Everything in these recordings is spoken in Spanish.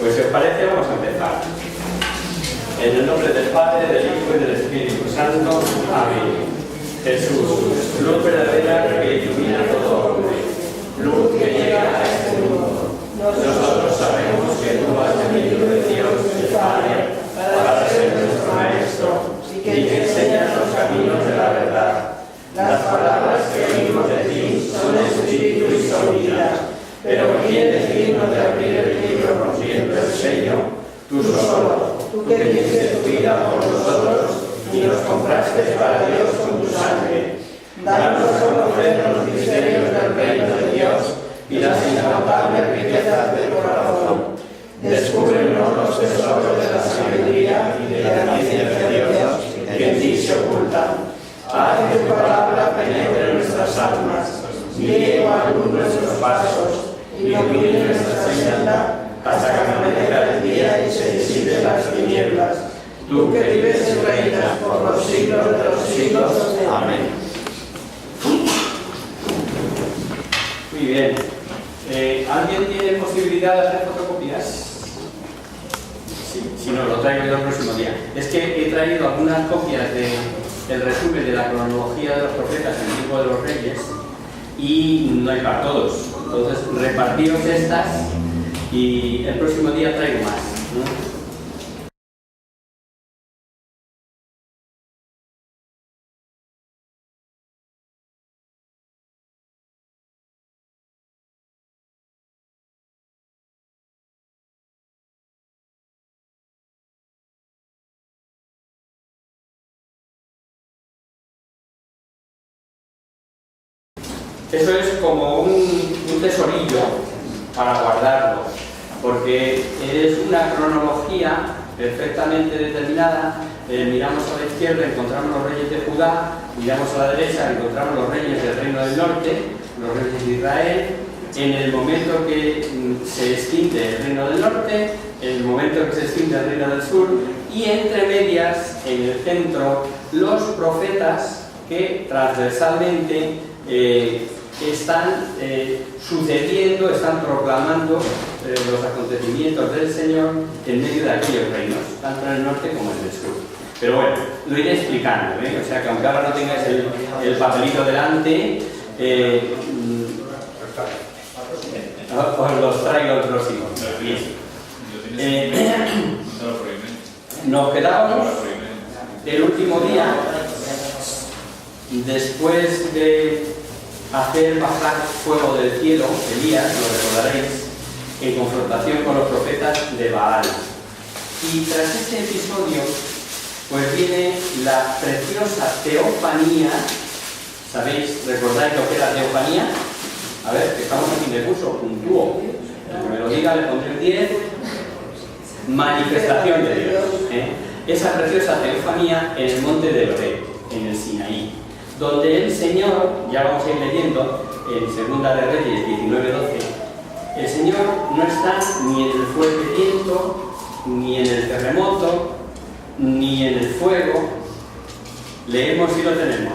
Pues si os parece, vamos a empezar. En el nombre del Padre, del Hijo y del Espíritu Santo. Amén. Jesús, luz verdadera que ilumina todo hombre, luz que llega a este mundo. Nosotros sabemos que tú has venido de Dios, el Padre, para ser nuestro Maestro y que enseñas los caminos de la verdad. Las palabras que oímos de ti son espíritu y son vida. Pero ¿quién es digno de abrir el libro rompiendo el sello? Tú solo, tú que diste tu vida por nosotros y nos compraste para Dios con tu sangre. Danos a conocer los misterios del reino de Dios y las inagotables riquezas del corazón. Descúbrenos los tesoros de la sabiduría y de la ciencia de Dios que en ti se ocultan. Haz que tu palabra penetre nuestras almas, guíe a luz nuestros pasos, ilumine nuestra senda hasta que amanezca el día y se disipen las tinieblas. Tú que vives y reinas por los siglos de los siglos. Amén. Muy bien. ¿Alguien tiene posibilidad de hacer fotocopias? Sí, si no, lo traigo yo el próximo día. Es que he traído algunas copias del resumen de la cronología de los profetas en el libro de los Reyes y no hay para todos. Entonces, repartiros estas y el próximo día traigo más, ¿no? Eso es como un tesorillo para guardarlo, porque es una cronología perfectamente determinada. Miramos a la izquierda, encontramos los reyes de Judá, miramos a la derecha, encontramos los reyes del reino del norte, los reyes de Israel. En el momento que se extingue el reino del norte, en el momento que se extingue el reino del sur, y entre medias, en el centro, los profetas que transversalmente están sucediendo, están proclamando los acontecimientos del Señor en medio de aquellos reinos, tanto en el norte como en el sur. Pero bueno, lo iré explicando, ¿eh? O sea que aunque ahora no tengáis el papelito delante, os los traigo el próximo. Nos quedábamos el último día, después de hacer bajar fuego del cielo, Elías, lo recordaréis, en confrontación con los profetas de Baal. Y tras este episodio, pues viene la preciosa teofanía. ¿Sabéis? ¿Recordáis lo que era teofanía? A ver, que estamos aquí de curso, puntúo. El que me lo diga, le pondré el 10. Manifestación de Dios. Esa preciosa teofanía en el monte de Oreb, en el Sinaí, donde el Señor, ya vamos a ir leyendo en Segunda de Reyes 19:12, el Señor no está ni en el fuerte viento, ni en el terremoto, ni en el fuego. Leemos y lo tenemos.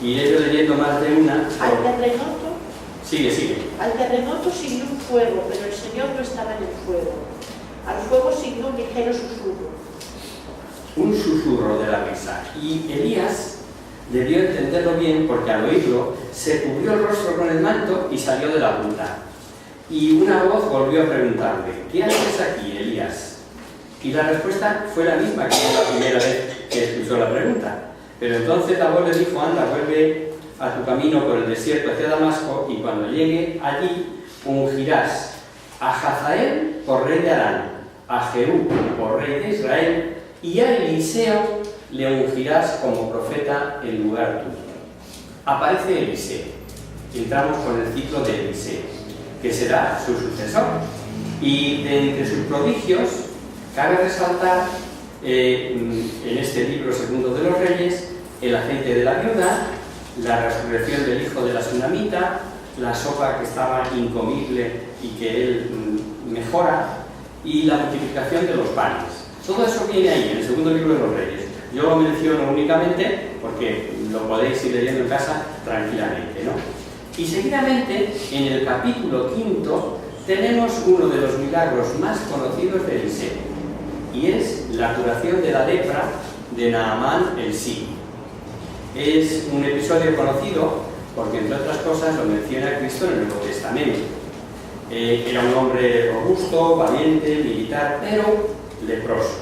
Iré yo leyendo más de una. Al terremoto. Sigue. Al terremoto siguió un fuego, pero el Señor no estaba en el fuego. Al fuego siguió un ligero susurro. Un susurro de la brisa. Y Elías debió entenderlo bien porque al oírlo se cubrió el rostro con el manto y salió de la gruta. Y una voz volvió a preguntarle: ¿qué haces aquí, Elías? Y la respuesta fue la misma que la primera vez que escuchó la pregunta. Pero entonces la voz le dijo: anda, vuelve a tu camino por el desierto hacia Damasco, y cuando llegue allí ungirás a Hazael por rey de Aram, a Jehú por rey de Israel, y a Eliseo le ungirás como profeta en lugar tuyo. Aparece Eliseo. Entramos con el ciclo de Eliseo, que será su sucesor. Y de entre sus prodigios, cabe resaltar en este libro segundo de los Reyes, el aceite de la viuda, la resurrección del hijo de la sunamita, la sopa que estaba incomible y que él mejora, y la multiplicación de los panes. Todo eso viene ahí, en el segundo libro de los Reyes. Yo lo menciono únicamente porque lo podéis ir leyendo en casa tranquilamente, ¿no? Y seguidamente, en el capítulo 5, tenemos uno de los milagros más conocidos de Eliseo, y es la curación de la lepra de Naamán el sirio. Es un episodio conocido porque, entre otras cosas, lo menciona Cristo en el Nuevo Testamento. Era un hombre robusto, valiente, militar, pero leproso.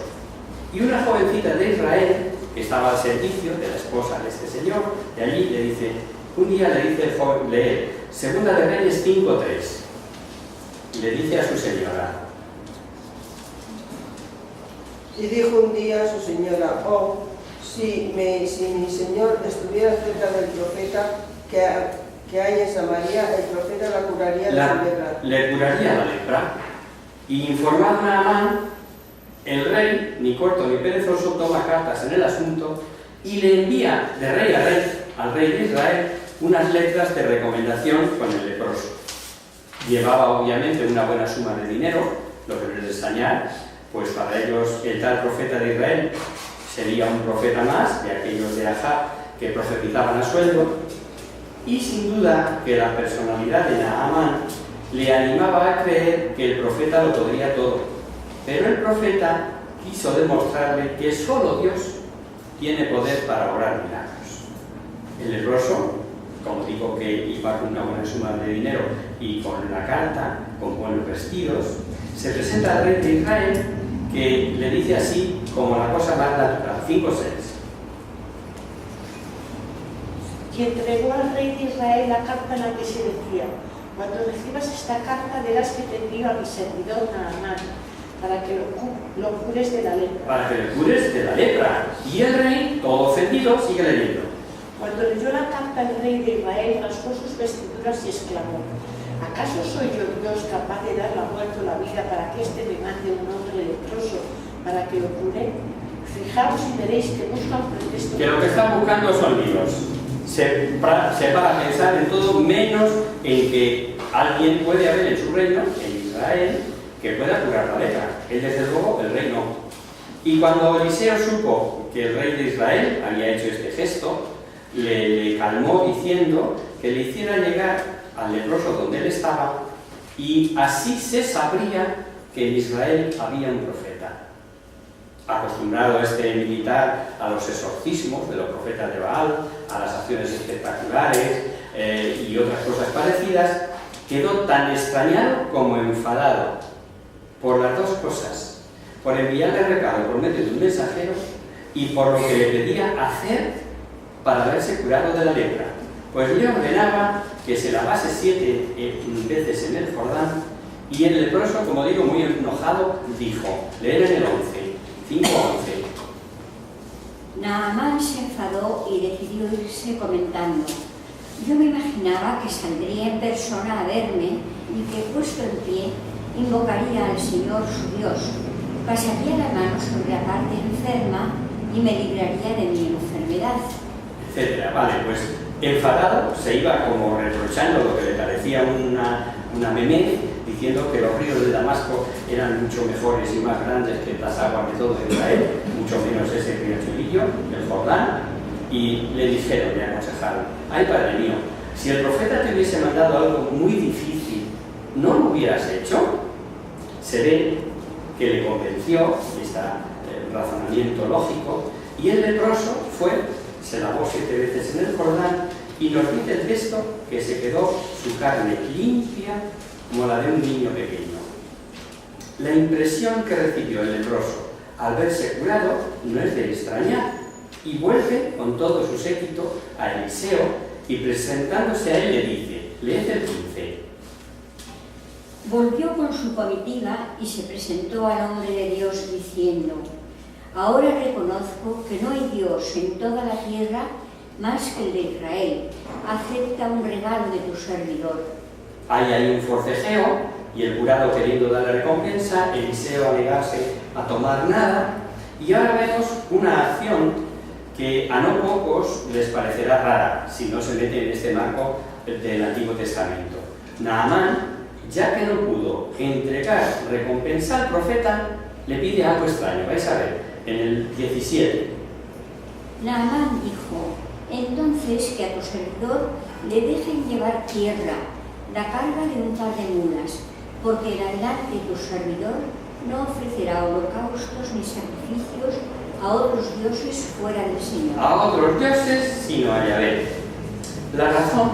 Y una jovencita de Israel, que estaba al servicio de la esposa de este señor, de allí le dice, un día le dice el joven, lee, Segunda de Reyes 5:3, le dice a su señora. Y dijo un día a su señora, oh, si mi señor estuviera cerca del profeta que hay en Samaria, el profeta la curaría de su lepra. Le curaría la lepra. Y informado a Naamán, el rey, ni corto ni perezoso, toma cartas en el asunto y le envía de rey a rey, al rey de Israel, unas letras de recomendación con el leproso. Llevaba obviamente una buena suma de dinero, lo que no es de extrañar, pues para ellos el tal profeta de Israel sería un profeta más de aquellos de Ahab que profetizaban a sueldo, y sin duda que la personalidad de Naamán le animaba a creer que el profeta lo podría todo, pero el profeta quiso demostrarle que solo Dios tiene poder para obrar milagros. El leproso, como digo que iba con una buena suma de dinero y con la carta, con buenos vestidos, se presenta al rey de Israel, que le dice así como la cosa más natural, 5:6. Y entregó al rey de Israel la carta en la que se decía, cuando recibas esta carta verás que te envío a mi servidor Naamán, para que lo cures de la lepra. Para que le cures de la lepra. Y el rey, todo ofendido, sigue leyendo. Cuando leyó la carta el rey de Israel, rasgó sus vestiduras y exclamó, ¿acaso soy yo Dios capaz de dar la muerte o la vida para que éste me mande un hombre leproso para que lo cure? Fijaos y veréis que busca un pretexto. Que lo que están buscando son líos. Se para pensar en todo menos en que alguien puede haber en su reino, en Israel, que pueda curar la lepra. Él, desde luego, el rey no. Y cuando Eliseo supo que el rey de Israel había hecho este gesto, le calmó diciendo que le hiciera llegar al leproso donde él estaba, y así se sabría que en Israel había un profeta. Acostumbrado este militar a los exorcismos de los profetas de Baal, a las acciones espectaculares y otras cosas parecidas, quedó tan extrañado como enfadado por las dos cosas, por enviarle recado por medio de un mensajero y por lo que le pedía hacer para haberse curado de la lepra. Pues le ordenaba que se lavase 7 veces en el Jordán, y el leproso, como digo, muy enojado, dijo, leer en el 11, 5:11. Naamán se enfadó y decidió irse comentando, yo me imaginaba que saldría en persona a verme y que, puesto en pie, invocaría al Señor su Dios, pasaría la mano sobre la parte enferma y me libraría de mi enfermedad, etcétera. Vale, pues enfadado se iba como reprochando lo que le parecía una memez, diciendo que los ríos de Damasco eran mucho mejores y más grandes que las aguas de todo Israel, mucho menos ese río chulillo, el Jordán, y le dijeron, le aconsejaron, ay padre mío, si el profeta te hubiese mandado algo muy difícil, ¿no lo hubieras hecho? Se ve que le convenció este razonamiento lógico, y el leproso fue, se lavó 7 veces en el Jordán, y nos dice el texto que se quedó su carne limpia como la de un niño pequeño. La impresión que recibió el leproso al verse curado no es de extrañar, y vuelve con todo su séquito a Eliseo, y presentándose a él le dice, leed el 15. Volvió con su comitiva y se presentó al hombre de Dios diciendo, ahora reconozco que no hay Dios en toda la tierra más que el de Israel. Acepta un regalo de tu servidor. Hay ahí un forcejeo, y el curado queriendo darle recompensa, Eliseo a negarse a tomar nada, y ahora vemos una acción que a no pocos les parecerá rara si no se mete en este marco del Antiguo Testamento. Naamán, ya que no pudo entregar recompensa al profeta, le pide algo extraño. Vais a ver, en el 17, Naamán dijo: entonces que a tu servidor le dejen llevar tierra, la carga de un par de mulas, porque delante de tu servidor no ofrecerá holocaustos ni sacrificios a otros dioses fuera del Señor. A otros dioses, sino a Yahvé. La razón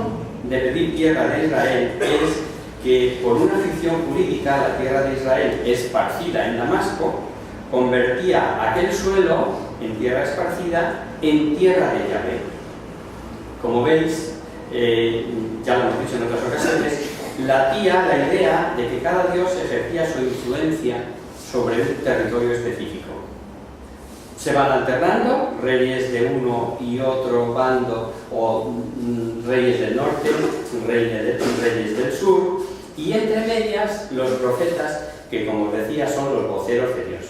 de pedir tierra de Israel es que por una ficción jurídica la tierra de Israel esparcida en Damasco convertía aquel suelo en tierra esparcida en tierra de Yahvé. Como veis, ya lo hemos dicho en otras ocasiones, latía la idea de que cada dios ejercía su influencia sobre un territorio específico. Se van alternando reyes de uno y otro bando, o reyes del norte, reyes del sur, y entre medias los profetas, que como os decía son los voceros de Dios.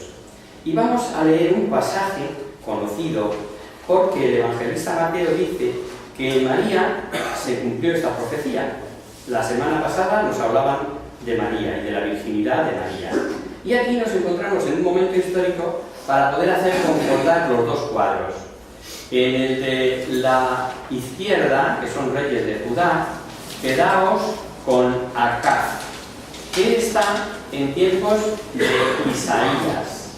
Y vamos a leer un pasaje conocido porque el evangelista Mateo dice que en María se cumplió esta profecía. La semana pasada nos hablaban de María y de la virginidad de María. Y aquí nos encontramos en un momento histórico para poder hacer concordar los dos cuadros. En el de la izquierda, que son reyes de Judá, quedaos con Acaz, que está en tiempos de Isaías.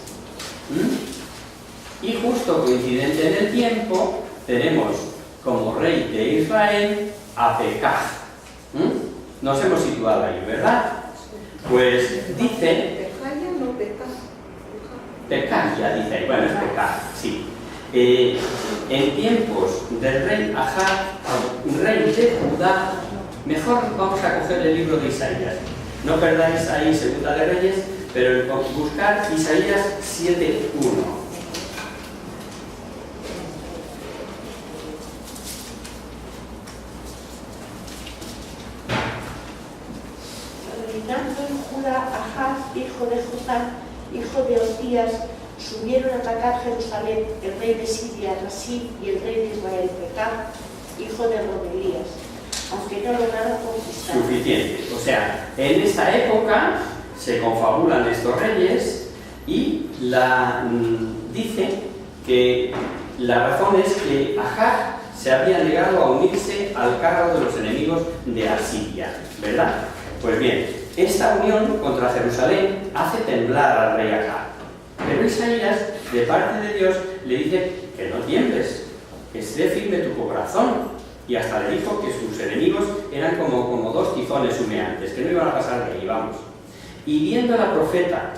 Y justo coincidente en el tiempo, tenemos como rey de Israel a Pekah. Nos hemos situado ahí, ¿verdad? Pues dice... Pekah, dice ahí. Bueno, es Pekah, sí. En tiempos del rey Ahab, rey de Judá, mejor vamos a coger el libro de Isaías. No perdáis ahí Segunda de Reyes, pero buscar Isaías 7:1. Reinando en Judá, Ahaz, hijo de Jotam, hijo de Otías, subieron a atacar Jerusalén el rey de Siria, Rasib, y el rey de Israel, Pekah, hijo de Romelías, aunque no lograron conquistar. Suficiente. O sea, en esta época se confabulan estos reyes y dice que la razón es que Ahab se había negado a unirse al carro de los enemigos de Asiria, ¿verdad? Pues bien, esta unión contra Jerusalén hace temblar al rey Ahab. Pero Isaías, de parte de Dios, le dice que no tiembles, que esté firme tu corazón. Y hasta le dijo que sus enemigos eran como dos tizones humeantes, que no iban a pasar de ahí, vamos. Y viendo el profeta,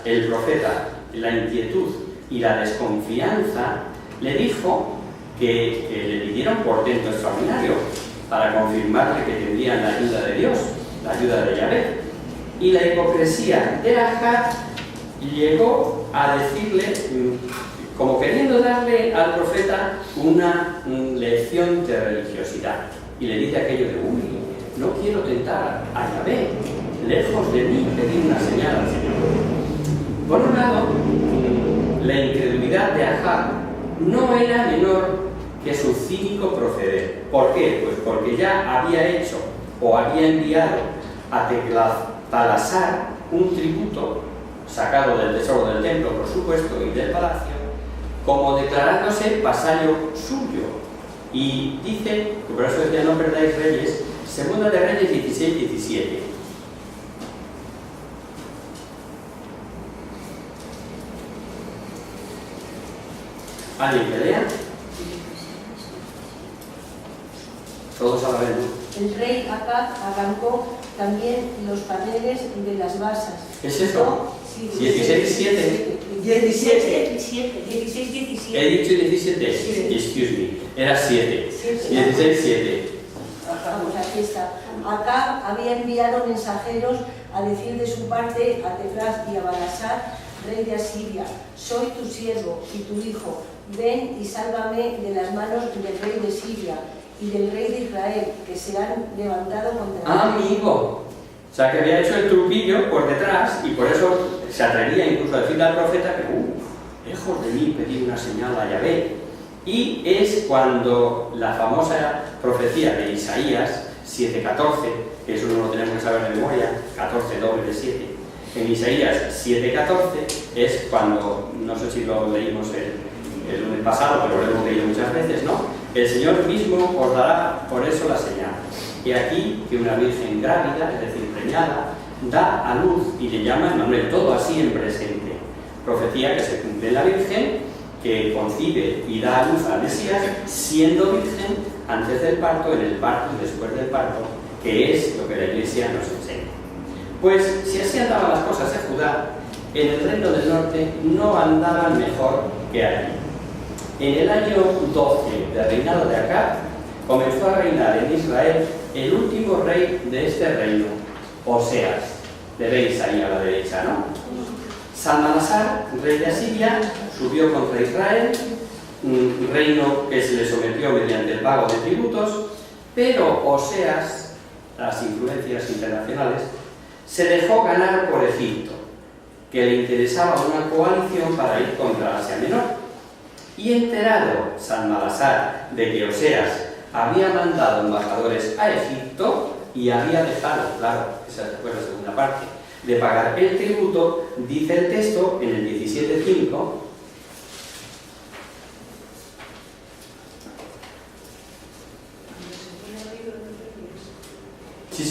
la inquietud y la desconfianza, le dijo que le pidieron portento extraordinario para confirmarle que tendrían la ayuda de Dios, la ayuda de Yahvé. Y la hipocresía de Ahab llegó a decirle, como queriendo darle al profeta una lección de religiosidad. Y le dice aquello de, no quiero tentar a Yahvé, lejos de mí pedir una señal al Señor. Por un lado, la incredulidad de Ahab no era menor que su cínico proceder. ¿Por qué? Pues porque ya había hecho o había enviado a Tiglat-Pileser un tributo sacado del tesoro del templo, por supuesto, y del palacio, como declarándose vasallo suyo. Y dice, que por eso decía no perdáis Reyes, Segunda de Reyes 16-17. ¿Alguien que lea? Todos a la vez, ¿no? El rey Acab arrancó también los paneles de las basas. ¿Es eso? Sí, 16-7. 17. He dicho 17. Sí. Excuse me. Era 7. 16-7. Vamos, aquí está. Acab había enviado mensajeros a decir de su parte a Tiglat y a Balasar, rey de Asiria: soy tu siervo y tu hijo, ven y sálvame de las manos del rey de Siria y del rey de Israel, que se han levantado contra mí. Amigo. O sea, que había hecho el truquillo por detrás y por eso se atrevía incluso a decirle al profeta que, lejos de mí pedir una señal a Yahvé. Y es cuando la famosa profecía de Isaías 7:14, que eso no lo tenemos que saber de memoria, 14 doble de 7, en Isaías 7:14 es cuando, no sé si lo leímos el lunes pasado, pero lo hemos leído muchas veces, ¿no? El Señor mismo os dará por eso la señal. Y aquí que una virgen grávida, es decir, preñada, da a luz y le llama Emmanuel, todo así en presente. Profecía que se cumple en la Virgen, que concibe y da a luz al Mesías, siendo virgen antes del parto, en el parto y después del parto, que es lo que la Iglesia nos enseña. Pues si así andaban las cosas en Judá, en el reino del norte no andaban mejor que allí. En el año 12 del reinado de Acab, comenzó a reinar en Israel el último rey de este reino, Oseas. Le veis ahí a la derecha, ¿no? Salmanasar, rey de Asiria, subió contra Israel, un reino que se le sometió mediante el pago de tributos, pero Oseas, las influencias internacionales, se dejó ganar por Egipto, que le interesaba una coalición para ir contra Asia Menor. Y enterado Salmanasar de que Oseas había mandado embajadores a Egipto y había dejado, claro, esa fue la segunda parte, de pagar el tributo, dice el texto en el 17.5,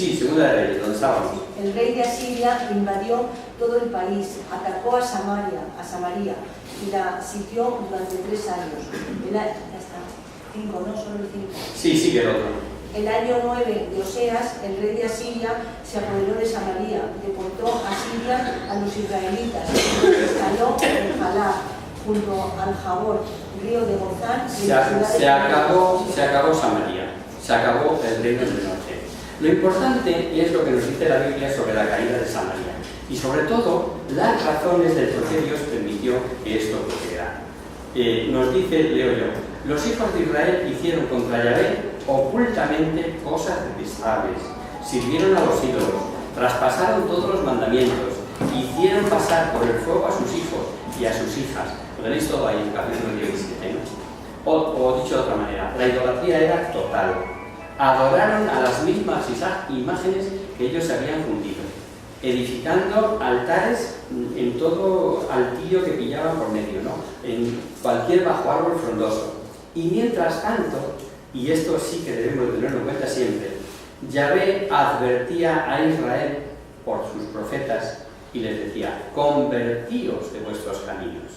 sí, Segunda de Reyes, donde estábamos. El rey de Asiria invadió todo el país, atacó a Samaria y la sitió durante 3 años. Ya está, 5, no solo el 5. Sí, que el otro. El año 9 de Oseas, el rey de Asiria se apoderó de Samaria, deportó a Siria a los israelitas, se instaló en Jalá, junto al Jabor, río de Gozán. Se acabó Samaria, se acabó el reino del norte. Lo importante es lo que nos dice la Biblia sobre la caída de Samaria y sobre todo las razones del por qué Dios permitió que esto ocurriera. Nos dice, leo yo, los hijos de Israel hicieron contra Yahvé ocultamente cosas detestables, sirvieron a los ídolos, traspasaron todos los mandamientos, hicieron pasar por el fuego a sus hijos y a sus hijas. Lo tenéis todo ahí en el capítulo 17, ¿no? O dicho de otra manera, la idolatría era total. Adoraron a las mismas imágenes que ellos habían fundido, edificando altares en todo altillo que pillaban por medio, ¿no? En cualquier bajo árbol frondoso. Y mientras tanto, y esto sí que debemos tenerlo en cuenta siempre, Yahvé advertía a Israel por sus profetas y les decía, convertíos de vuestros caminos.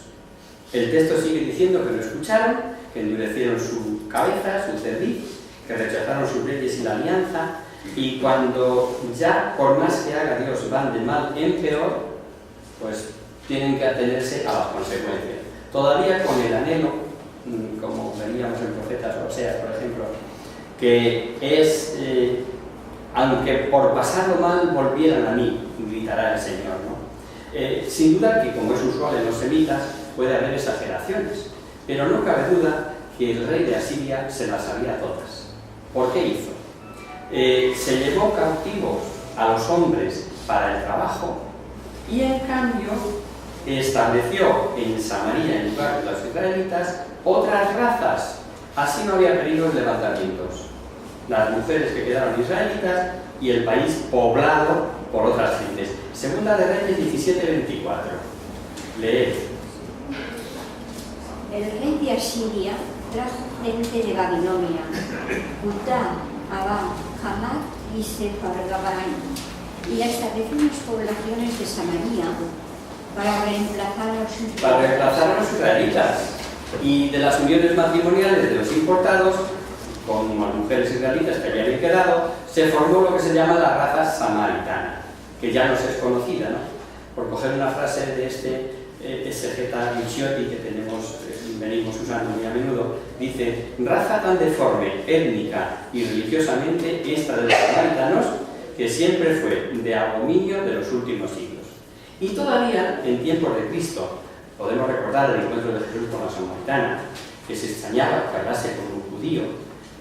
El texto sigue diciendo que no escucharon, que endurecieron su cabeza, su cerviz, que rechazaron sus leyes y la alianza, y cuando ya, por más que haga Dios, van de mal en peor, pues tienen que atenerse a las consecuencias. Todavía con el anhelo, como veíamos en Profetas Oseas, por ejemplo, que es, aunque por pasarlo mal volvieran a mí, gritará el Señor, ¿no? Sin duda que, como es usual en los semitas, puede haber exageraciones, pero no cabe duda que el rey de Asiria se las sabía todas. ¿Por qué hizo? Se llevó cautivos a los hombres para el trabajo y en cambio estableció en Samaria, en lugar de los israelitas, otras razas. Así no había peligros levantamientos. Las mujeres que quedaron israelitas y el país poblado por otras gentes. Segunda de Reyes 17:24. Leed. El rey de Asiria trajo gente de Babilonia, Cutá, Abá, Hamat y Sefargabaim, y estableció unas poblaciones de Samaria para reemplazar a los israelitas. Y de las uniones matrimoniales de los importados, con las mujeres israelitas que habían quedado, se formó lo que se llama la raza samaritana, que ya nos es conocida, ¿no? Por coger una frase de este exegeta Ricciotti que venimos usando muy a menudo, dice: raza tan deforme, étnica y religiosamente esta de los samaritanos, que siempre fue de abominio de los últimos siglos. Y todavía en tiempos de Cristo podemos recordar el encuentro de Jesús con la samaritana, que se extrañaba que hablase con un judío,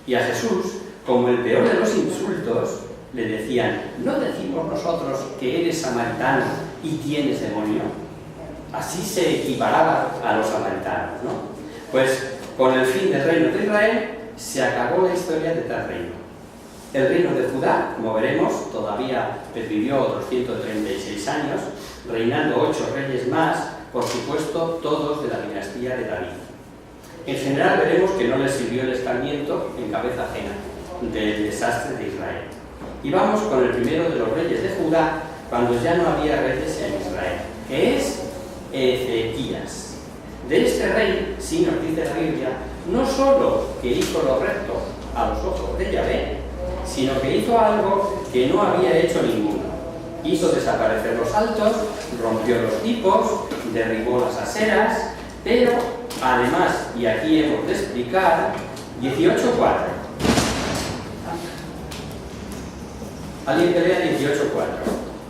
y a Jesús, como el peor de los insultos, le decían: ¿no decimos nosotros que eres samaritano y tienes demonio? Así se equiparaba a los samaritanos, ¿no? Pues con el fin del reino de Israel se acabó la historia de tal reino. El reino de Judá, como veremos, todavía vivió otros 136 años, reinando 8 reyes más, por supuesto todos de la dinastía de David. En general veremos que no les sirvió el escarmiento en cabeza ajena del desastre de Israel. Y vamos con el primero de los reyes de Judá, cuando ya no había reyes en Israel, que es Ezequías. De este rey, sí nos dice la Biblia, no solo que hizo lo recto a los ojos de Yahvé, sino que hizo algo que no había hecho ninguno. Hizo desaparecer los altos, rompió los tipos, derribó las aseras, pero además, y aquí hemos de explicar, 18:4. Alguien que lea 18:4.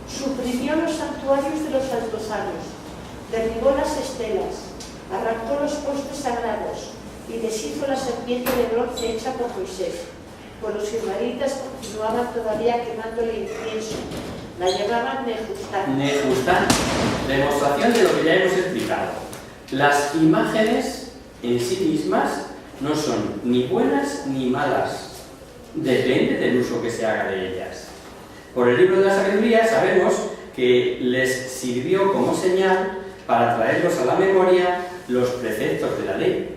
Suprimió los santuarios de los altosanos, derribó las estelas, arrancó los postes sagrados y deshizo la serpiente de bronce hecha por Moisés. Pues los israelitas continuaban todavía quemando el incienso. La llamaban Nehustán. Nehustán, demostración de lo que ya hemos explicado. Las imágenes en sí mismas no son ni buenas ni malas. Depende del uso que se haga de ellas. Por el libro de la sabiduría sabemos que les sirvió como señal para traerlos a la memoria los preceptos de la ley.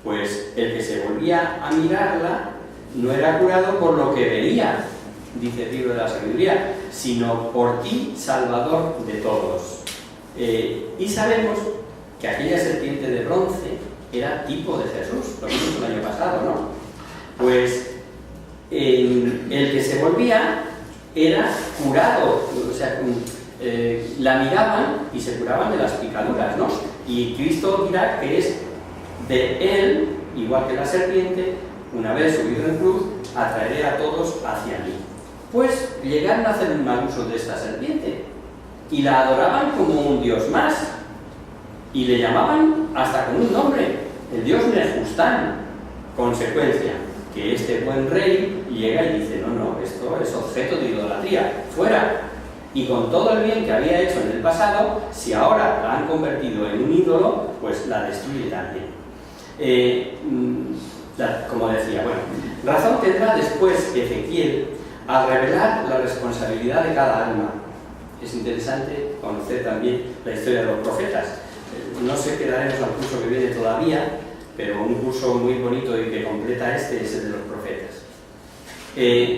Pues el que se volvía a mirarla no era curado por lo que veía, dice el libro de la sabiduría, sino por ti, Salvador de todos. Y sabemos que aquella serpiente de bronce era tipo de Jesús, lo vimos el año pasado, ¿no? Pues el que se volvía era curado, o sea, la miraban y se curaban de las picaduras, ¿no? Y Cristo dirá que es de él, igual que la serpiente, una vez subido en cruz, atraeré a todos hacia mí. Pues llegaron a hacer un mal uso de esta serpiente y la adoraban como un dios más y le llamaban hasta con un nombre, el dios Nehustán. Consecuencia, que este buen rey llega y dice, no, esto es objeto de idolatría, fuera. Y con todo el bien que había hecho en el pasado, si ahora la han convertido en un ídolo, pues la destruye también. Como decía, bueno, razón tendrá después Ezequiel al revelar la responsabilidad de cada alma. Es interesante conocer también la historia de los profetas. No sé, quedaremos al curso que viene todavía, pero un curso muy bonito y que completa este es el de los profetas.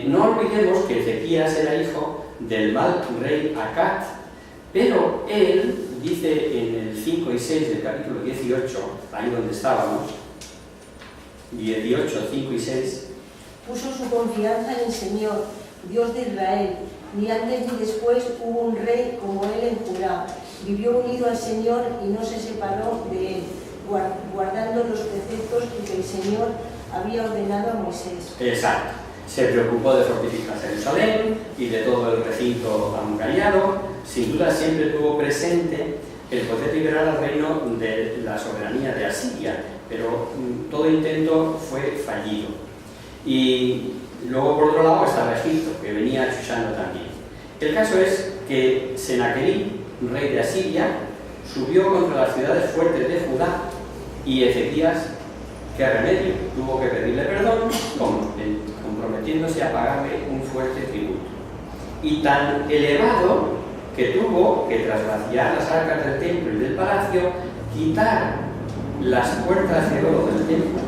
No olvidemos que Ezequías era hijo del mal rey Acat, pero él, dice en el 5 y 6 del capítulo 18, ahí donde estábamos, 18, 5 y 6, puso su confianza en el Señor, Dios de Israel. Ni antes ni después hubo un rey como él en Judá. Vivió unido al Señor y no se separó de él, guardando los preceptos que el Señor había ordenado a Moisés. Exacto. Se preocupó de fortificar Jerusalén y de todo el recinto amurallado. Sin duda siempre tuvo presente el poder liberar al reino de la soberanía de Asiria, pero todo intento fue fallido. Y luego, por otro lado, estaba Egipto, que venía achuchando también. El caso es que Senaquerib, rey de Asiria, subió contra las ciudades fuertes de Judá y Ezequías, ¿qué remedio? Tuvo que pedirle perdón, comprometiéndose a pagarle un fuerte tributo. Y tan elevado que tuvo que, tras vaciar las arcas del templo y del palacio, quitar las puertas de oro del templo,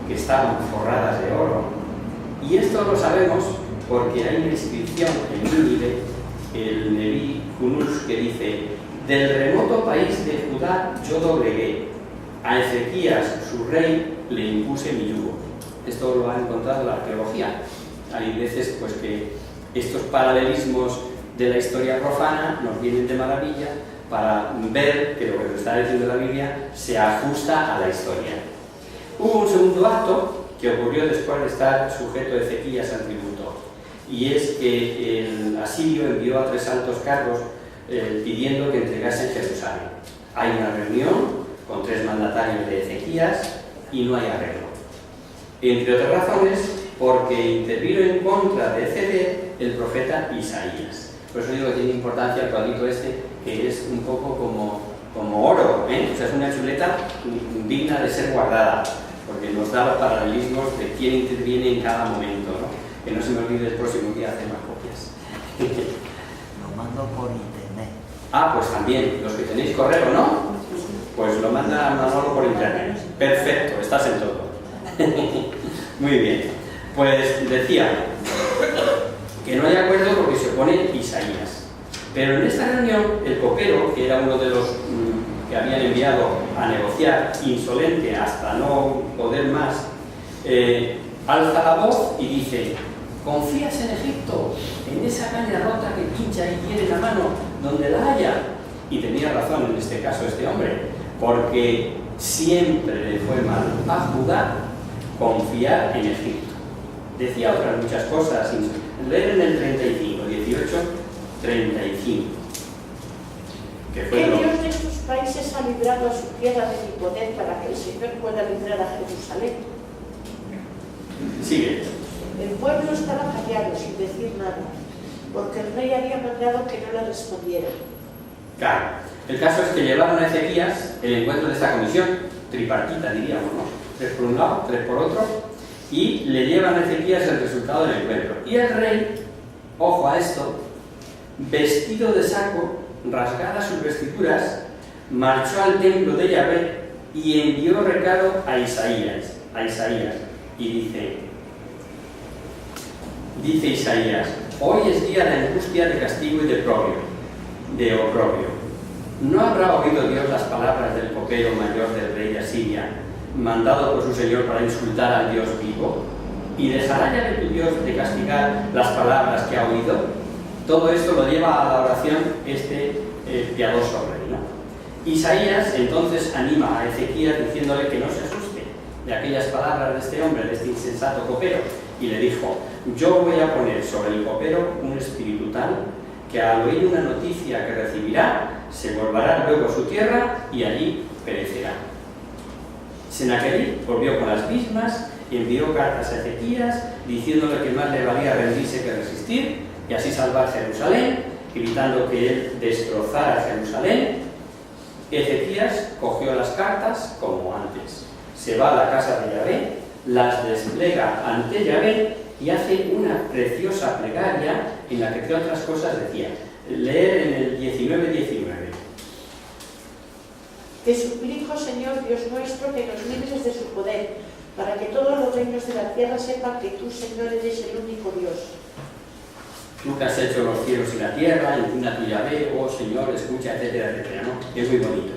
que estaban forradas de oro. Y esto lo sabemos porque hay una inscripción en Nínive, el Neví Kunús, que dice: del remoto país de Judá yo doblegué, a Ezequías, su rey, le impuse mi yugo. Esto lo ha encontrado la arqueología. Hay veces pues que estos paralelismos de la historia profana nos vienen de maravilla para ver que lo que nos está diciendo la Biblia se ajusta a la historia. Hubo un segundo acto que ocurrió después de estar sujeto Ezequías al tributo, y es que el asirio envió a 3 altos cargos pidiendo que entregasen Jerusalén. Hay una reunión con 3 mandatarios de Ezequías y no hay arreglo. Entre otras razones, porque intervino en contra de ceder el profeta Isaías. Por eso digo que tiene importancia el cuadrito este, que es un poco como oro, ¿eh? O sea, es una chuleta digna de ser guardada, porque nos da los paralelismos de quién interviene en cada momento, ¿no? Que no se me olvide el próximo día hacer más copias. Lo mando por internet. Ah, pues también, los que tenéis correo, ¿no? Pues lo manda Manolo por internet. Perfecto, estás en todo. Muy bien. Pues decía que no hay acuerdo porque se opone Isaías. Pero en esta reunión, el copero, que era uno de los que habían enviado a negociar, insolente hasta no poder más, alza la voz y dice: ¿confías en Egipto, en esa caña rota que pincha y tiene la mano donde la haya? Y tenía razón en este caso este hombre, porque siempre le fue mal a Judá confiar en Egipto. Decía otras muchas cosas, leer en el 35, 18, 35. Que fue ¿Qué lo... Dios de estos países ha librado a su tierra de mi poder para que el Señor pueda librar a Jerusalén? Sigue. El pueblo estaba callado, sin decir nada, porque el rey había mandado que no le respondieran. Claro. El caso es que llevaron a Ezequías el encuentro de esta comisión, tripartita diríamos, ¿no? 3 por un lado, 3 por otro, y le llevan a Ezequías el resultado del encuentro. Y el rey, ojo a esto, vestido de saco, rasgadas sus vestiduras, marchó al templo de Yahvé y envió recado a Isaías, y dice Isaías: hoy es día de angustia, de castigo y de oprobio. ¿No habrá oído Dios las palabras del copero mayor del rey de Asiria, mandado por su señor para insultar al Dios vivo? ¿Y dejará ya de tu Dios de castigar las palabras que ha oído? Todo esto lo lleva a la oración piadoso rey, ¿no? Isaías entonces anima a Ezequías diciéndole que no se asuste de aquellas palabras de este hombre, de este insensato copero, y le dijo: yo voy a poner sobre el copero un espíritu tal que al oír una noticia que recibirá, se volverá luego a su tierra y allí perecerá. Sennacherib volvió con las mismas y envió cartas a Ezequías diciéndole que más le valía rendirse que resistir y así salvar Jerusalén, gritando que él destrozara Jerusalén. Ezequías cogió las cartas como antes, se va a la casa de Yahvé, las despliega ante Yahvé y hace una preciosa plegaria en la que, entre otras cosas, decía, leer en el 19:19. Te suplico, Señor Dios nuestro, que nos libres de su poder, para que todos los reinos de la tierra sepan que tú, Señor, eres el único Dios. Tú que has hecho los cielos y la tierra, inclina tu Yahvé, oh Señor, escucha, etcétera, etcétera, ¿no? Es muy bonito.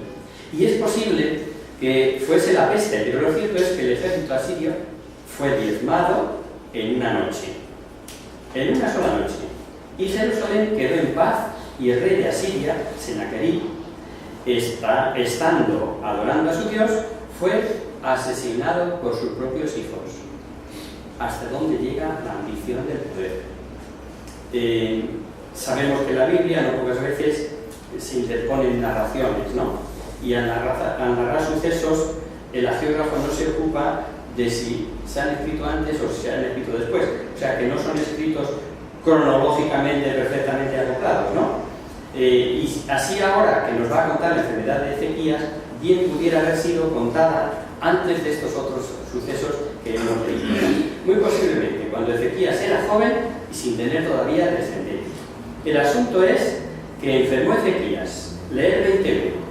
Y es posible que fuese la peste, pero lo cierto es que el ejército asirio fue diezmado en una noche, en una sola noche. Y Jerusalén quedó en paz y el rey de Asiria, Sennacherib, estando adorando a su Dios, fue asesinado por sus propios hijos. ¿Hasta dónde llega la ambición del poder? Sabemos que en la Biblia no pocas veces se interponen narraciones, ¿no? Y al narrar sucesos, el hagiógrafo no se ocupa de si se han escrito antes o si se han escrito después. O sea, que no son escritos cronológicamente perfectamente acoplados, ¿no? Y así ahora que nos va a contar la enfermedad de Ezequías, bien pudiera haber sido contada antes de estos otros sucesos que hemos leído. Muy posiblemente cuando Ezequías era joven y sin tener todavía descendencia. El asunto es que enfermó Ezequías. Leer 21.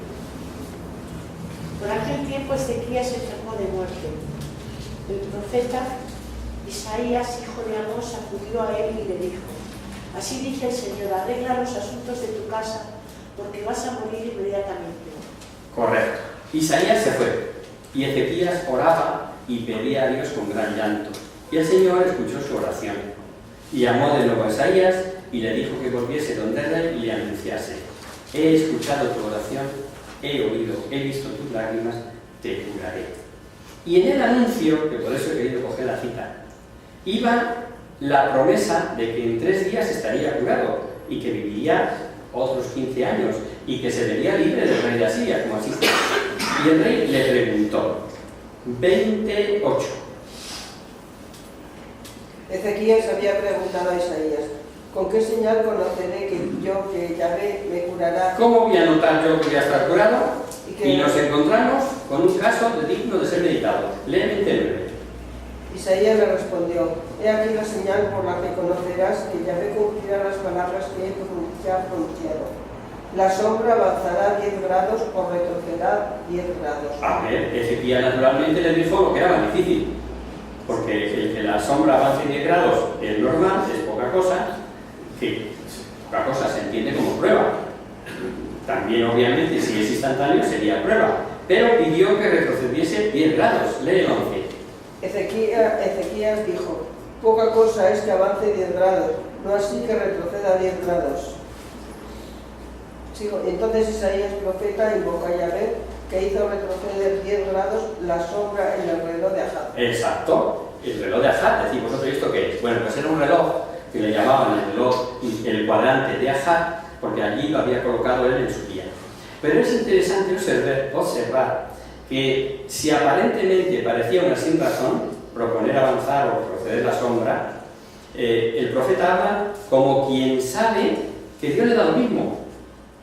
Por aquel tiempo Ezequías se enfermó de muerte. El profeta Isaías, hijo de Amós, acudió a él y le dijo: así dice el Señor, arregla los asuntos de tu casa, porque vas a morir inmediatamente. Correcto. Isaías se fue, y Ezequías oraba y pedía a Dios con gran llanto. Y el Señor escuchó su oración. Y llamó de nuevo a Isaías y le dijo que volviese donde el rey y le anunciase: he escuchado tu oración, he oído, he visto tus lágrimas, te curaré. Y en el anuncio, que por eso he querido coger la cita, iba la promesa de que en 3 días estaría curado y que viviría otros 15 años y que se vería libre del rey de Asiria, como así fue. Y el rey le preguntó, 28. Ezequías había preguntado a Isaías: ¿con qué señal conoceré que Yahvé me curará? ¿Cómo voy a notar yo que voy a estar curado? ¿Y Y nos encontramos con un caso digno de ser meditado. Lee 29. Isaías le respondió: he aquí la señal por la que conocerás que Yahvé cumplirá las palabras que he ya pronunciado. La sombra avanzará 10 grados o retrocederá 10 grados. A ver, Ezequías naturalmente le dijo lo que era más difícil, porque el que la sombra avance 10 grados es normal, es poca cosa, que poca cosa se entiende como prueba. También, obviamente, si es instantáneo sería prueba, pero pidió que retrocediese 10 grados. Lee el 11. Ezequías dijo: poca cosa es que avance 10 grados, no así que retroceda 10 grados. Sigo. Entonces Isaías profeta invoca a Yahvé, que hizo retroceder 10 grados la sombra en el reloj de Ajat. Exacto, el reloj de Ajat. Decís vosotros, ¿esto qué es? Bueno, pues era un reloj que le llamaban el reloj, el cuadrante de Ajat, porque allí lo había colocado él en su día. Pero es interesante observar que si aparentemente parecía una sin razón proponer avanzar o proceder la sombra, el profeta habla como quien sabe que Dios le da lo mismo,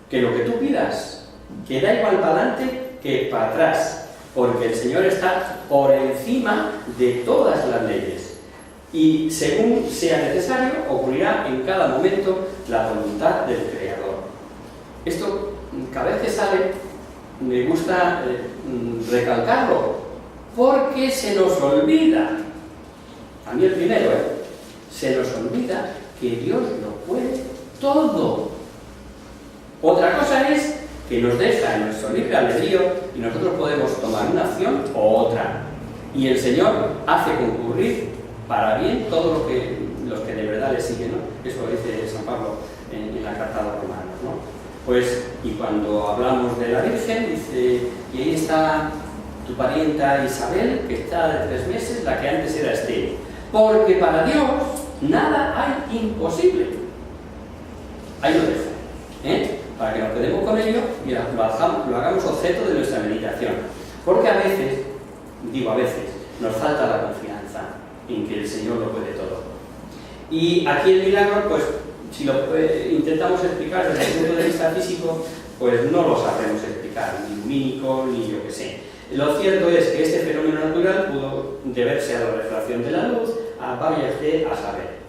que lo que tú pidas, que da igual para adelante que para atrás, porque el Señor está por encima de todas las leyes y según sea necesario ocurrirá en cada momento la voluntad del Creador. Esto cada vez que sale me gusta recalcarlo, porque se nos olvida, a mí el primero, se nos olvida que Dios lo puede todo. Otra cosa es que nos deja en nuestro libre albedrío y nosotros podemos tomar una acción o otra. Y el Señor hace concurrir para bien todo los que de verdad le siguen, ¿no? Eso lo dice San Pablo en la carta a los Romanos, ¿no? Pues, y cuando hablamos de la Virgen, dice, y ahí está tu parienta Isabel, que está de 3 meses, la que antes era estéril. Porque para Dios nada hay imposible. Ahí lo dejo, para que nos quedemos con ello y lo hagamos objeto de nuestra meditación. Porque a veces, nos falta la confianza en que el Señor lo puede todo. Y aquí el milagro, pues, si lo intentamos explicar desde el punto de vista físico, pues no lo sabremos explicar, ni lumínico, ni yo qué sé. Lo cierto es que este fenómeno natural pudo deberse a la refracción de la luz, a varias de a saber.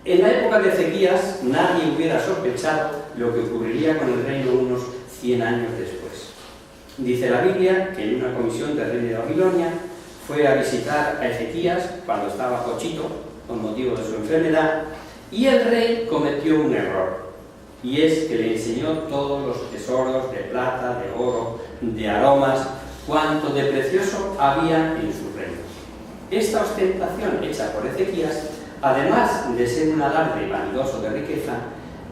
En la época de Ezequías nadie hubiera sospechado lo que ocurriría con el reino unos 100 años después. Dice la Biblia que en una comisión del rey de Babilonia fue a visitar a Ezequías cuando estaba cochito, con motivo de su enfermedad, y el rey cometió un error, y es que le enseñó todos los tesoros de plata, de oro, de aromas, cuanto de precioso había en su reino. Esta ostentación hecha por Ezequías, además de ser un alarde vanidoso de riqueza,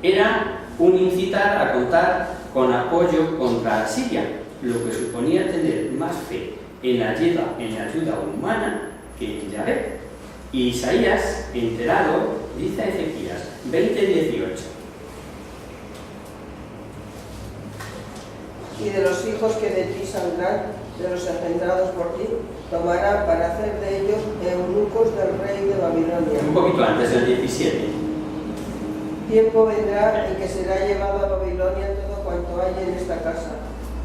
era un incitar a contar con apoyo contra Asiria, lo que suponía tener más fe en la ayuda humana que en Yahvé. Y Isaías, enterado, dice a Ezequías 20:18. Y de los hijos que de ti saldrán, de los engendrados por ti, tomará para hacer de ellos eunucos del rey de Babilonia. Un poquito antes del 17. Tiempo vendrá en que será llevado a Babilonia todo cuanto hay en esta casa,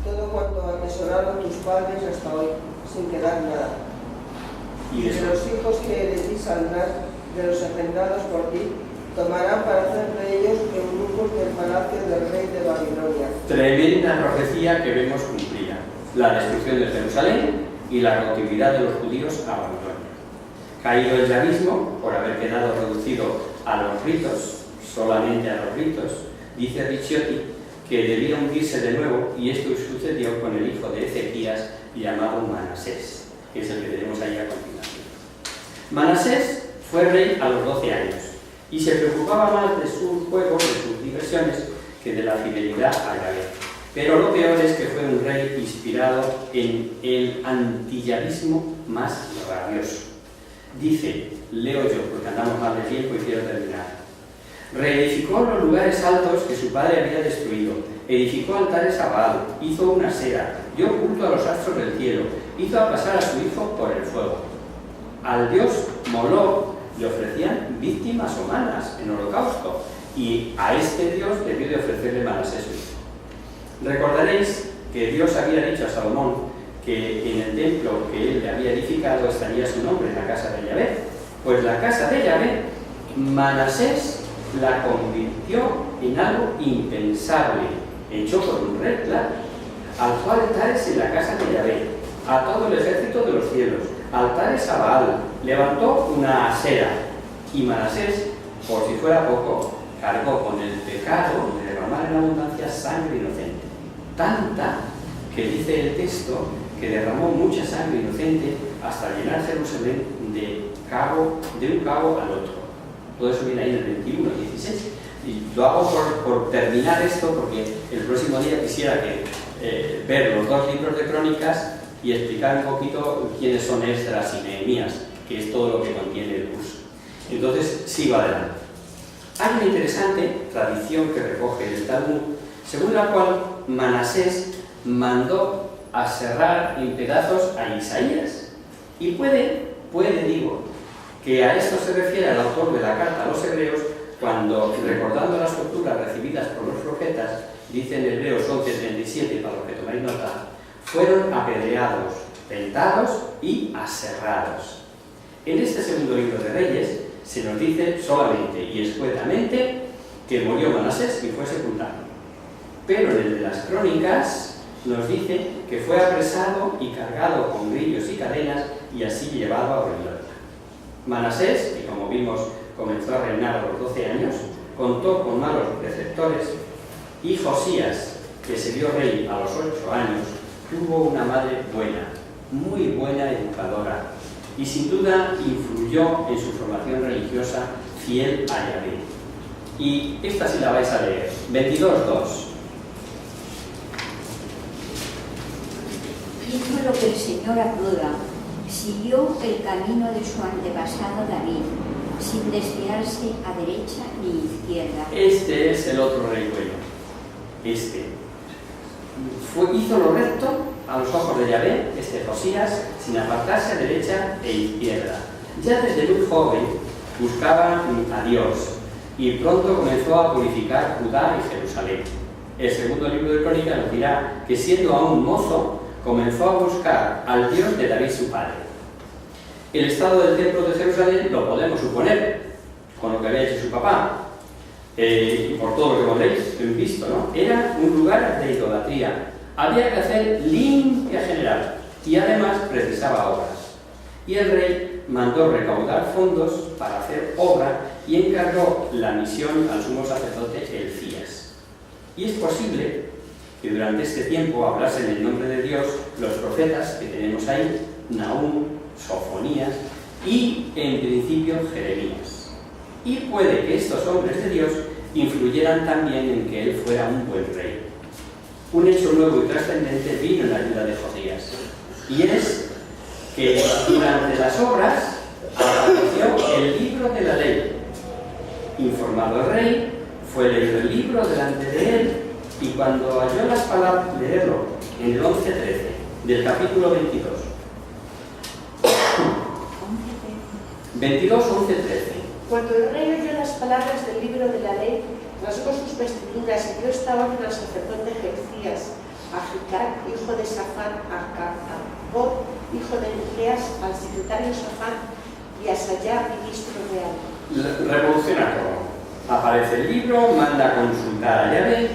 todo cuanto atesoraron tus padres hasta hoy, sin quedar nada. Y de los hijos que de ti saldrán, de los engendrados por ti, tomarán para hacer de ellos eunucos del palacio del rey de Babilonia. Tremenda profecía que vemos cumplida. La destrucción de Jerusalén y la cautividad de los judíos a Babilonia. Caído el yavismo, por haber quedado reducido a los ritos, solamente a los ritos, dice Ricciotti que debía hundirse de nuevo, y esto sucedió con el hijo de Ezequías llamado Manasés, que es el que tenemos ahí a continuación. Manasés fue rey a los 12 años y se preocupaba más de sus juegos, de sus diversiones, que de la fidelidad a Yahvé. Pero lo peor es que fue un rey inspirado en el antiyavismo más rabioso. Dice, leo yo porque andamos mal de tiempo y quiero terminar. Reedificó los lugares altos que su padre había destruido, edificó altares a Baal, hizo una sera, dio culto a los astros del cielo, hizo pasar a su hijo por el fuego. Al dios Moloch le ofrecían víctimas humanas en holocausto, y a este dios debió de ofrecerle Manasés su hijo. Recordaréis que Dios había dicho a Salomón que en el templo que él le había edificado estaría su nombre, en la casa de Yahvé. Pues la casa de Yahvé, Manasés la convirtió en algo impensable, echó por un rey, claro, alzó altares en la casa de Yahvé, a todo el ejército de los cielos, altares a Baal, levantó una asera, y Manasés, por si fuera poco, cargó con el pecado de derramar en abundancia sangre inocente, tanta que dice el texto que derramó mucha sangre inocente hasta llenar Jerusalén de un cabo al otro. Todo eso viene ahí en el 21, 16. Y lo hago por terminar esto, porque el próximo día quisiera ver los dos libros de Crónicas y explicar un poquito quiénes son Esdras y Nehemías, que es todo lo que contiene el curso. Entonces, sigo adelante. Hay una interesante tradición que recoge el Talmud, según la cual Manasés mandó aserrar en pedazos a Isaías. Y puede, digo, que a esto se refiere el autor de la carta a los hebreos, cuando, recordando las torturas recibidas por los profetas, dice en Hebreos 11:37, para los que tomáis nota, fueron apedreados, tentados y aserrados. En este segundo libro de Reyes se nos dice solamente y escuetamente que murió Manasés y fue sepultado. Pero en el de las Crónicas nos dice que fue apresado y cargado con grillos y cadenas y así llevado a Babilonia. Manasés, que como vimos comenzó a reinar a los 12 años, contó con malos preceptores, y Josías, que se vio rey a los 8 años, tuvo una madre buena, muy buena educadora, y sin duda influyó en su formación religiosa fiel a Yahvé. Y esta sí la vais a leer, 22:2. Hizo lo que el Señor aprueba, siguió el camino de su antepasado David, sin desviarse a derecha ni izquierda. Este es el otro rey bueno. Hizo lo recto a los ojos de Yahvé, Josías, sin apartarse a derecha e izquierda. Ya desde muy joven buscaba a Dios y pronto comenzó a purificar Judá y Jerusalén. El segundo libro de Crónicas nos dirá que siendo aún mozo, comenzó a buscar al Dios de David su padre. El estado del templo de Jerusalén lo podemos suponer, con lo que había hecho su papá, y por todo lo que hemos visto, ¿no? Era un lugar de idolatría. Había que hacer limpia general y además precisaba obras. Y el rey mandó recaudar fondos para hacer obra y encargó la misión al sumo sacerdote Elías. Y es posible que durante este tiempo hablasen en nombre de Dios los profetas que tenemos ahí, Nahum, Sofonías y, en principio, Jeremías. Y puede que estos hombres de Dios influyeran también en que él fuera un buen rey. Un hecho nuevo y trascendente vino en la ayuda de Josías, y es que durante las obras apareció el libro de la ley. Informado el rey, fue leído el libro delante de él, y cuando halló las palabras, leerlo en el 11:13 del capítulo 22. 22, 11, 13. Cuando el rey oyó las palabras del libro de la ley, rasgó sus vestiduras y dio esta orden al sacerdote Jeremías, a Hicar, hijo de Safán, a Carbot, hijo de Miqueas, al secretario Safán y a Sayá, ministro real. Revoluciona todo. Aparece el libro, manda a consultar a Yahvé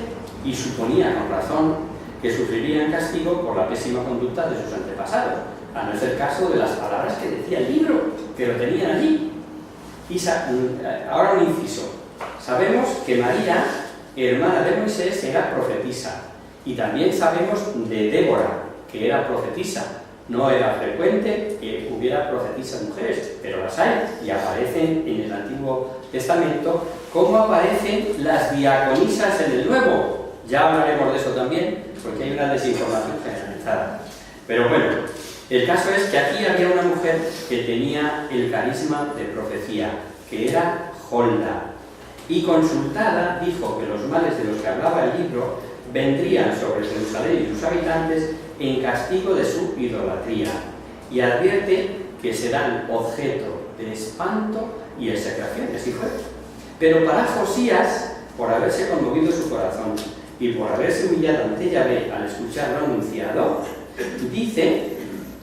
y suponía con razón que sufrirían castigo por la pésima conducta de sus antepasados, a no ser caso de las palabras que decía el libro, que lo tenían allí. Y ahora un inciso. Sabemos que María, hermana de Moisés, era profetisa. Y también sabemos de Débora, que era profetisa. No era frecuente que hubiera profetisas mujeres, pero las hay y aparecen en el Antiguo Testamento, como aparecen las diaconisas en el Nuevo. Ya hablaremos de eso también, porque hay una desinformación generalizada. Pero bueno, el caso es que aquí había una mujer que tenía el carisma de profecía, que era Holda, y consultada dijo que los males de los que hablaba el libro vendrían sobre Jerusalén y sus habitantes en castigo de su idolatría, y advierte que serán objeto de espanto y execración. Así fue. Pero para Josías, por haberse conmovido su corazón y por haberse humillado ante Yahvé al escuchar lo anunciado, dice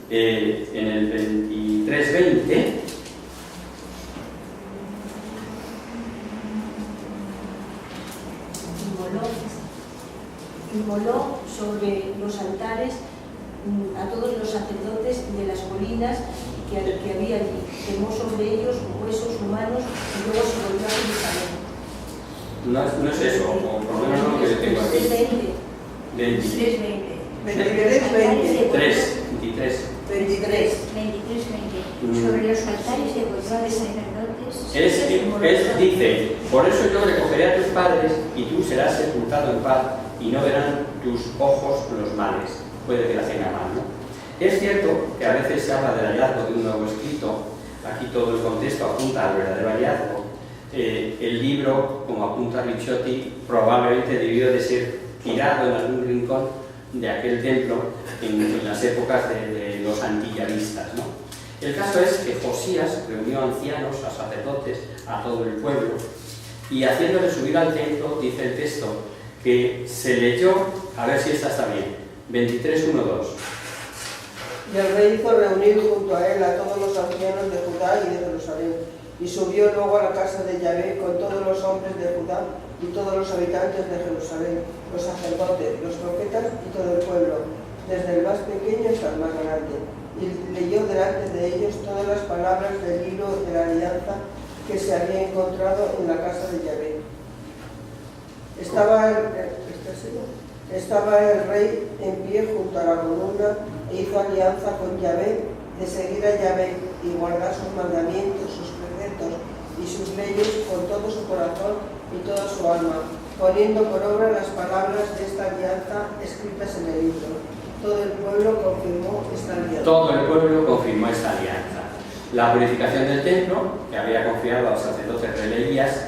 en el 23:20, inmoló sobre los altares a todos los sacerdotes de las colinas que había allí. Quemó sobre ellos huesos humanos y luego se volvió a Jerusalén. No es eso, o por lo menos no lo que yo tengo aquí. 23-20. 23. Sobre los altares de vuestros sacerdotes. Dice, por eso yo recogeré a tus padres y tú serás sepultado en paz y no verán tus ojos los males. Puede que la tenga mal, ¿no? Es cierto que a veces se habla del hallazgo de un nuevo escrito. Aquí todo el contexto apunta al verdadero hallazgo. El libro, como apunta Ricciotti, probablemente debió de ser tirado en algún rincón de aquel templo en las épocas de los antillavistas, ¿no? El caso es que Josías reunió a ancianos, a sacerdotes, a todo el pueblo, y haciéndole subir al templo, dice el texto, que se leyó, a ver si esta está bien, 23:1-2. Y el rey hizo reunir junto a él a todos los ancianos de Judá y de Jerusalén, y subió luego a la casa de Yahvé con todos los hombres de Judá y todos los habitantes de Jerusalén, los sacerdotes, los profetas y todo el pueblo, desde el más pequeño hasta el más grande. Y leyó delante de ellos todas las palabras del libro de la alianza que se había encontrado en la casa de Yahvé. Estaba el rey en pie junto a la columna e hizo alianza con Yahvé de seguir a Yahvé y guardar sus mandamientos, sus preceptos y sus leyes con todo su corazón y toda su alma, poniendo por obra las palabras de esta alianza escritas en el libro. Todo el pueblo confirmó esta alianza. Todo el pueblo confirmó esta alianza. La purificación del templo, que había confiado a los sacerdotes de Elías,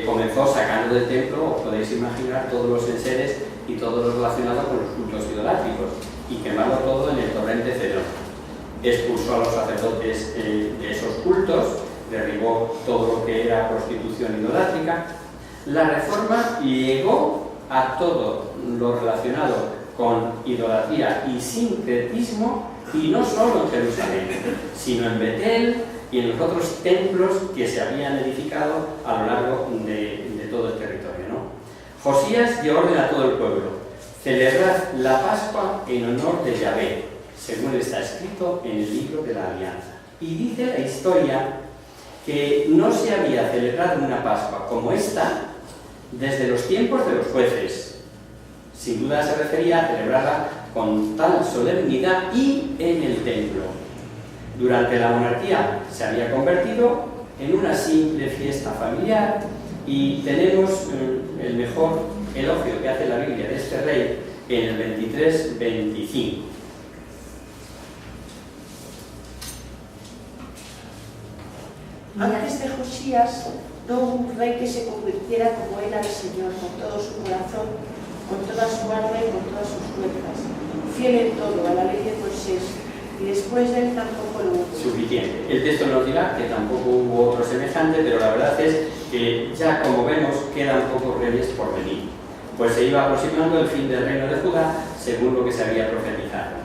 comenzó sacando del templo, os podéis imaginar, todos los enseres y todo lo relacionado con los cultos idolátricos, y quemarlo todo en el torrente Cedrón. Expulsó a los sacerdotes de esos cultos, derribó todo lo que era prostitución idolátrica. La reforma llegó a todo lo relacionado con idolatría y sincretismo, y no solo en Jerusalén, sino en Betel y en los otros templos que se habían edificado a lo largo de todo el territorio, ¿no? Josías dio orden a todo el pueblo: celebrad la Pascua en honor de Yahvé, según está escrito en el libro de la alianza. Y dice la historia que no se había celebrado una Pascua como esta desde los tiempos de los jueces. Sin duda se refería a celebrarla con tal solemnidad y en el templo. Durante la monarquía se había convertido en una simple fiesta familiar, y tenemos el mejor elogio que hace la Biblia de este rey en el 23:25. Antes de Josías no hubo un rey que se convirtiera como él al Señor, con todo su corazón, con toda su alma y con todas sus fuerzas, fiel en todo a la ley de Moisés, y después de él tampoco lo hubo. Suficiente. El texto nos dirá que tampoco hubo otro semejante, pero la verdad es que ya, como vemos, quedan pocos reyes por venir, pues se iba aproximando el fin del reino de Judá, según lo que se había profetizado.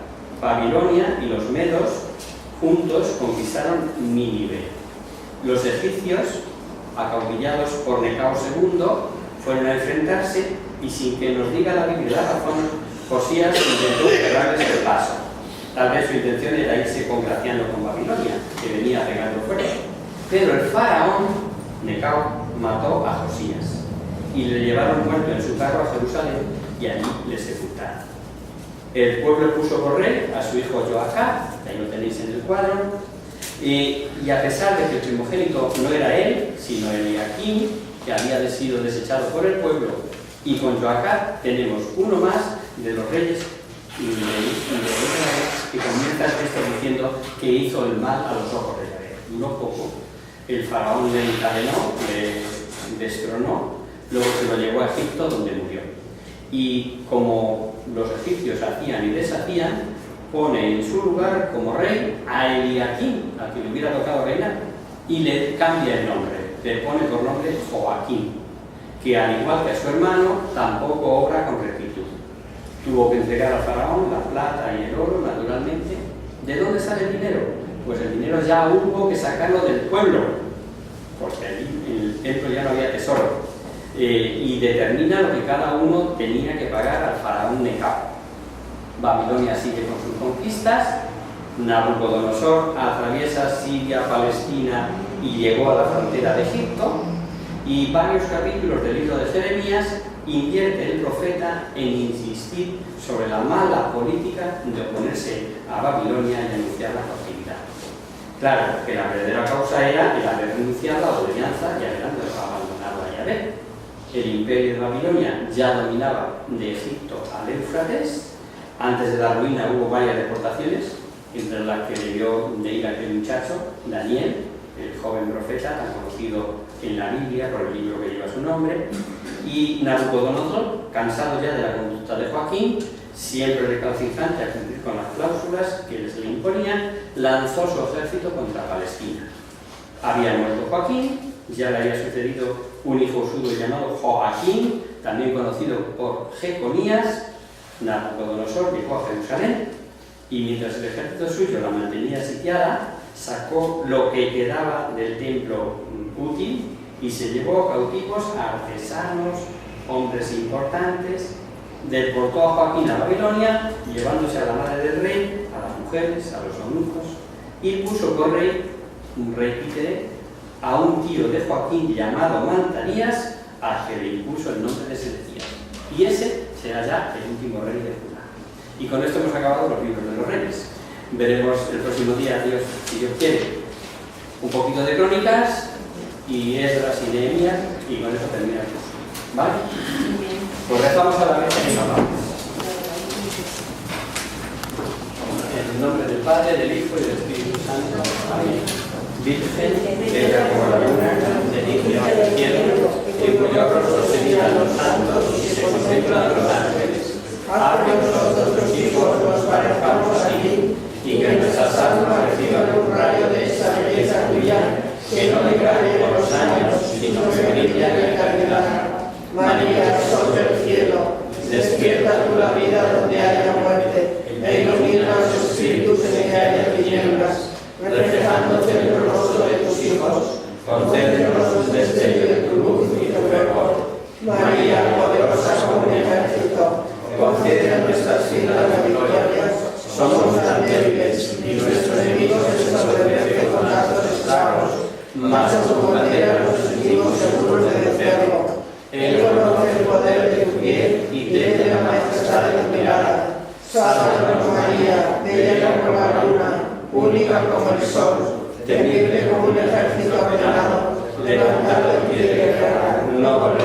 Babilonia y los medos juntos conquistaron Nínive. Los egipcios, acaudillados por Necao II, fueron a enfrentarse, y sin que nos diga la Biblia la razón, Josías intentó cerrarles el paso. Tal vez su intención era irse congraciando con Babilonia, que venía pegando fuerte. Pero el faraón Necao mató a Josías y le llevaron muerto en su carro a Jerusalén, y allí le sepultaron. El pueblo puso por rey a su hijo Joacá, ahí lo tenéis en el cuadro, y a pesar de que el primogénito no era él, sino Eliaquim, que había sido desechado por el pueblo, y con Joacá tenemos uno más de los reyes y de Israel, que comienza el texto diciendo que hizo el mal a los ojos de Yahvé. Duró poco. El faraón le encadenó, le destronó, luego se lo llevó a Egipto, donde murió. Y como los egipcios hacían y deshacían, pone en su lugar como rey a Eliaquim, al que le hubiera tocado reinar, y le cambia el nombre. Le pone por nombre Joaquín, que al igual que a su hermano, tampoco obra con rectitud. Tuvo que entregar al faraón la plata y el oro, naturalmente. ¿De dónde sale el dinero? Pues el dinero ya hubo que sacarlo del pueblo, porque allí en el templo ya no había tesoro. y determina lo que cada uno tenía que pagar al faraón Necao. Babilonia sigue con sus conquistas, Nabucodonosor atraviesa Siria, Palestina y llegó a la frontera de Egipto, y varios capítulos del libro de Jeremías invierte el profeta en insistir sobre la mala política de oponerse a Babilonia y anunciar la cautividad. Claro que la verdadera causa era el haber renunciado a la obediencia y haber abandonado a Yahvé. El imperio de Babilonia ya dominaba de Egipto al Éufrates. Antes de la ruina hubo varias deportaciones, entre las que debió de ir aquel muchacho, Daniel, el joven profeta, tan conocido en la Biblia por el libro que lleva su nombre, y Nabucodonosor, cansado ya de la conducta de Joaquín, siempre recalcitrante a cumplir con las cláusulas que les le imponían, lanzó su ejército contra Palestina. Había muerto Joaquín, ya le había sucedido un hijo suyo llamado Joaquín, también conocido por Jeconías. Nabucodonosor llegó a Jerusalén y mientras el ejército suyo la mantenía sitiada, sacó lo que quedaba del templo útil y se llevó cautivos a artesanos, hombres importantes, deportó a Joaquín a Babilonia, llevándose a la madre del rey, a las mujeres, a los eunucos, y puso por rey, un rey títere, a un tío de Joaquín llamado Mantanías, a que le impuso el nombre de Sedequías. Y ese será ya el último rey de Judá. Y con esto hemos acabado los libros de los reyes. Veremos el próximo día, Dios, si Dios quiere, un poquito de crónicas y Esdras y Nehemías, y con eso termina el curso. ¿Vale? Pues rezamos a la vez y papá. En el nombre del Padre, del Hijo y del Espíritu Santo. Amén. Virgen, bella como la luna, de inicio del cielo, en cuyo rostro se miran los santos y se contemplan los ángeles. Haz que nosotros tus hijos nos parezcamos a ti, y que nuestras almas reciban un rayo de esa belleza tuya, que no degrade con los años, sino que brille en la eternidad. María, sol del cielo, despierta tú la vida donde haya muerte, e ilumina los espíritus en que haya tinieblas. Reflejándote en el rostro de tus hijos, concédenos un destello de tu luz y tu fervor. María, poderosa como un ejército, concede a nuestras vidas la victoria. Somos tan débiles y nuestro enemigo se establece con actos estragos, mas como bandera nos sentimos seguros de vencerlo. Él conoce el poder de tu piel y tiene la majestad de tu mirada. Sálvanos, María, bella como la luna, única como el sol, temible como un ejército ordenado, levantado en pie de guerra, no por